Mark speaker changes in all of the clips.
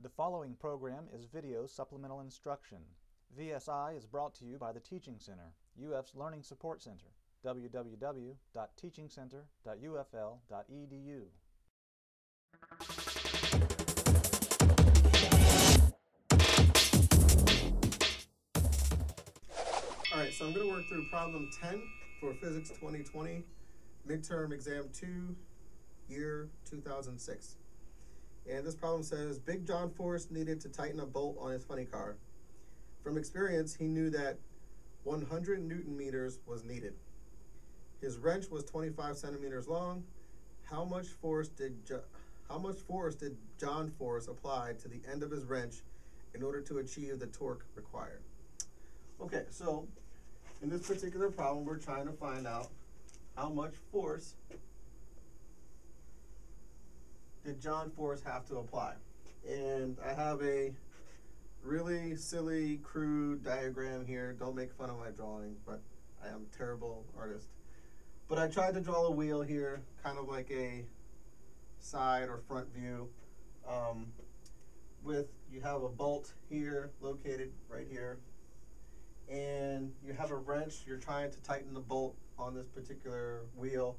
Speaker 1: The following program is video supplemental instruction. VSI is brought to you by the Teaching Center, UF's Learning Support Center, www.teachingcenter.ufl.edu.
Speaker 2: Alright, so I'm going to work through problem 10 for Physics 2020, Midterm Exam 2, year 2006. And this problem says, Big John Force needed to tighten a bolt on his funny car. From experience, he knew that 100 Newton meters was needed. His wrench was 25 centimeters long. How much force did John Force apply to the end of his wrench in order to achieve the torque required? Okay, so in this particular problem, we're trying to find out how much force did John Force have to apply. And I have a really silly, crude diagram here. Don't make fun of my drawing, but I am a terrible artist. But I tried to draw a wheel here, kind of like a side or front view. You have a bolt here, located right here. And you have a wrench. You're trying to tighten the bolt on this particular wheel.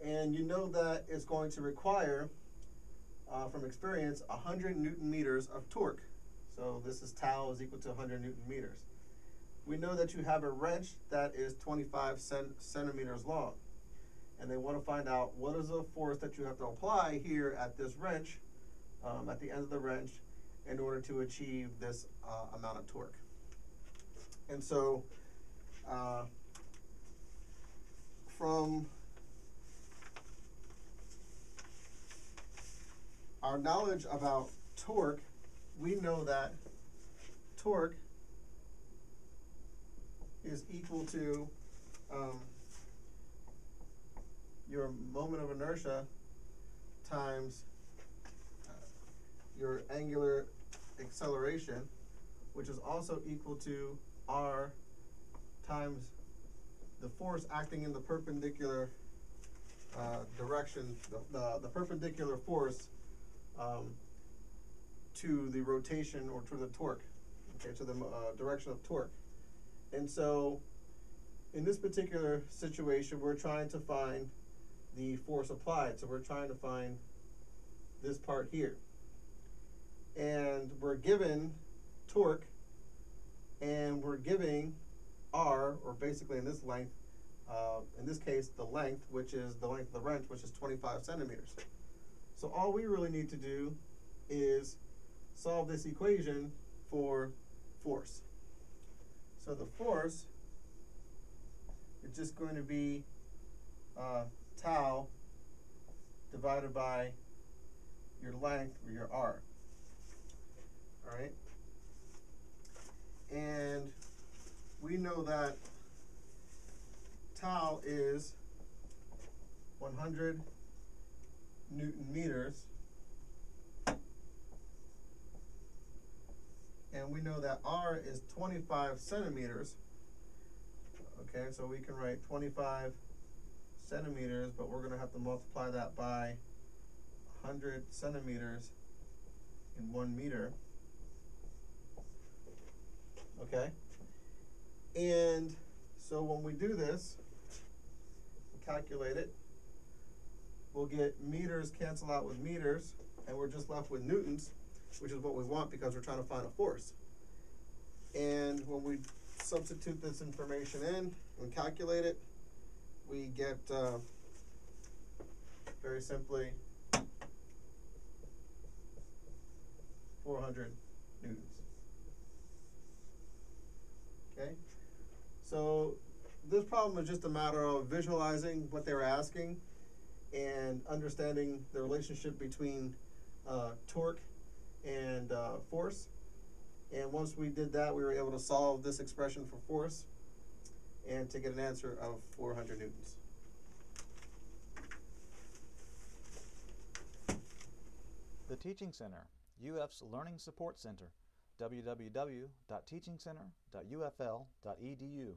Speaker 2: And you know that it's going to require, from experience, 100 Newton meters of torque. So this is tau is equal to 100 Newton meters. We know that you have a wrench that is 25 centimeters long. And they want to find out what is the force that you have to apply here at this wrench, at the end of the wrench, in order to achieve this amount of torque. And so from our knowledge about torque, we know that torque is equal to your moment of inertia times your angular acceleration, which is also equal to R times the force acting in the perpendicular direction, the perpendicular force to the rotation or to the torque, okay, to the direction of torque. And so in this particular situation, we're trying to find the force applied. So we're trying to find this part here. And we're given torque, and we're giving R, or basically in this length, in this case, the length, which is the length of the wrench, which is 25 centimeters. So all we really need to do is solve this equation for force. So the force is just going to be tau divided by your length, or your R. All right? And we know that tau is 100 Newton meters. And we know that R is 25 centimeters. Okay, so we can write 25 centimeters, but we're going to have to multiply that by 100 centimeters in 1 meter. Okay, and so when we do this, we'll calculate it. We'll get meters cancel out with meters, and we're just left with newtons, which is what we want because we're trying to find a force. And when we substitute this information in and calculate it, we get very simply 400 newtons. Okay, so this problem is just a matter of visualizing what they were asking and understanding the relationship between torque and force. And once we did that, we were able to solve this expression for force and to get an answer of 400 newtons.
Speaker 1: The Teaching Center, UF's Learning Support Center, www.teachingcenter.ufl.edu.